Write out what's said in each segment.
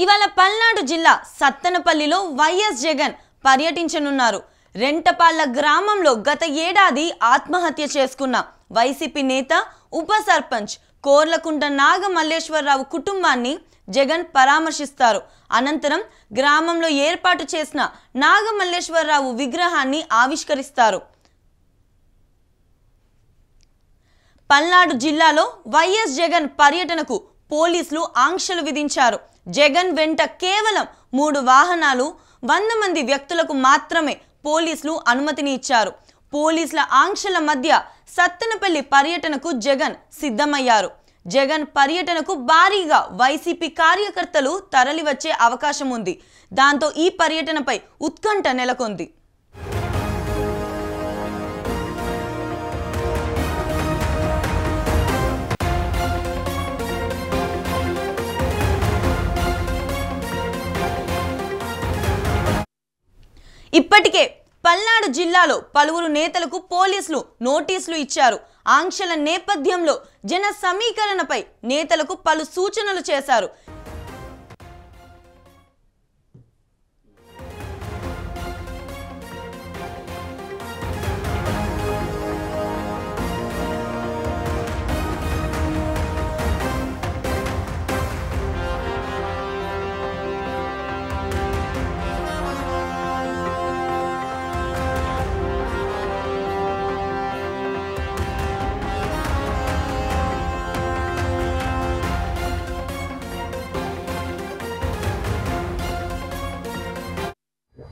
ఇవాళ పల్నాడు జిల్లా సత్తెనపల్లిలో వైఎస్ జగన్ పర్యటించనున్నారు. రెంటపాళ్ల గ్రామంలో గత ఏడాది ఆత్మహత్య చేసుకున్న వైసీపీ నేత ఉప సర్పంచ్ కోర్లకుంట నాగమల్లేశ్వరరావు కుటుంబాన్ని జగన్ పరామర్శిస్తారు. అనంతరం గ్రామంలో ఏర్పాటు చేసిన నాగమల్లేశ్వరరావు విగ్రహాన్ని ఆవిష్కరిస్తారు. పల్నాడు జిల్లాలో వైఎస్ జగన్ పర్యటనకు పోలీసులు ఆంక్షలు విధించారు. జగన్ వెంట కేవలం 3 వాహనాలు 100 మంది వ్యక్తులకు మాత్రమే పోలీసులు అనుమతిని ఇచ్చారు. పోలీసుల ఆంక్షల మధ్య సత్తెనపల్లి పర్యటనకు జగన్ సిద్ధమయ్యారు. జగన్ పర్యటనకు భారీగా వైసీపీ కార్యకర్తలు తరలివచ్చే అవకాశం ఉంది. దాంతో ఈ పర్యటనపై ఉత్కంఠ నెలకొంది. ఇప్పటికే పల్నాడు జిల్లాలో పలువురు నేతలకు పోలీసులు నోటీసులు ఇచ్చారు. ఆంక్షల నేపథ్యంలో జన సమీకరణపై నేతలకు పలు సూచనలు చేశారు.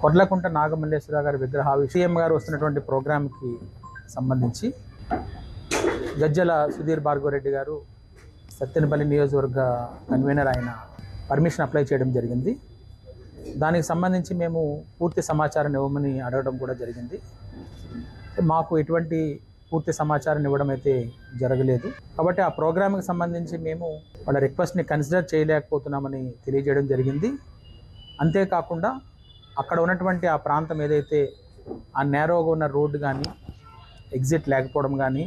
కొర్లకుంట నాగమల్లేశ్వరరావు గారి విగ్రహావిష్కరణ సీఎం గారు వస్తున్నటువంటి ప్రోగ్రాంకి సంబంధించి గజ్జల సుధీర్ భార్గవరెడ్డి గారు సత్తెనపల్లి నియోజకవర్గ కన్వీనర్ ఆయన పర్మిషన్ అప్లై చేయడం జరిగింది. దానికి సంబంధించి మేము పూర్తి సమాచారం ఇవ్వమని అడగడం కూడా జరిగింది. మాకు ఎటువంటి పూర్తి సమాచారం ఇవ్వడం అయితే జరగలేదు. కాబట్టి ఆ ప్రోగ్రాంకి సంబంధించి మేము వాళ్ళ రిక్వెస్ట్ని కన్సిడర్ చేయలేకపోతున్నామని తెలియజేయడం జరిగింది. అంతేకాకుండా అక్కడ ఉన్నటువంటి ఆ ప్రాంతం ఏదైతే ఆ నేరోగా ఉన్న రోడ్డు కానీ ఎగ్జిట్ లేకపోవడం కానీ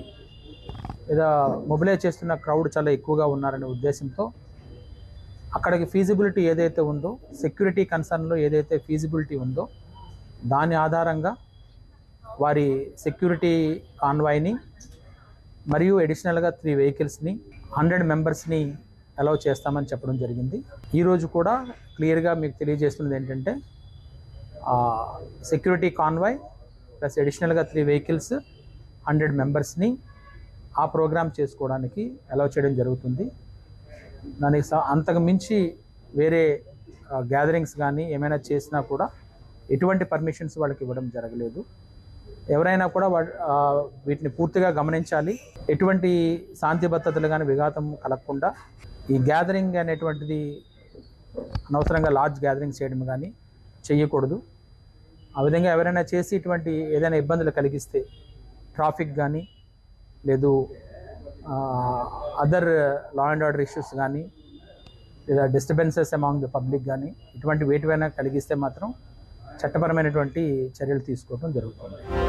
లేదా మొబిలైజ్ చేస్తున్న క్రౌడ్ చాలా ఎక్కువగా ఉన్నారనే ఉద్దేశంతో అక్కడికి ఫీజిబిలిటీ ఏదైతే ఉందో, సెక్యూరిటీ కన్సర్న్లో ఏదైతే ఫీజిబిలిటీ ఉందో దాని ఆధారంగా వారి సెక్యూరిటీ కాన్వాయ్ని మరియు అడిషనల్గా 3 వెహికల్స్ని 100 మెంబర్స్ని అలౌ చేస్తామని చెప్పడం జరిగింది. ఈరోజు కూడా క్లియర్గా మీకు తెలియజేస్తున్నది ఏంటంటే సెక్యూరిటీ కాన్వాయ్ ప్లస్ అడిషనల్గా 3 వెహికల్స్ 100 మెంబర్స్ని ఆ ప్రోగ్రామ్ చేసుకోవడానికి అలౌ చేయడం జరుగుతుంది. దానికి అంతకు మించి వేరే గ్యాదరింగ్స్ కానీ ఏమైనా చేసినా కూడా ఎటువంటి పర్మిషన్స్ వాళ్ళకి ఇవ్వడం జరగలేదు. ఎవరైనా కూడా వీటిని పూర్తిగా గమనించాలి. ఎటువంటి శాంతి భద్రతలు కానీ విఘాతం కలగకుండా ఈ గ్యాదరింగ్ అనేటువంటిది అనవసరంగా లార్జ్ గ్యాదరింగ్ చేయడం కానీ చేయకూడదు. ఆ విధంగా ఎవరైనా చేసి ఇటువంటి ఏదైనా ఇబ్బందులు కలిగిస్తే ట్రాఫిక్ కానీ లేదు other law and order issues కానీ లేదా డిస్టర్బెన్సెస్ అమాంగ్ ద పబ్లిక్ కానీ ఇటువంటి వేటివైనా కలిగిస్తే మాత్రం చట్టపరమైనటువంటి చర్యలు తీసుకోవడం జరుగుతుంది.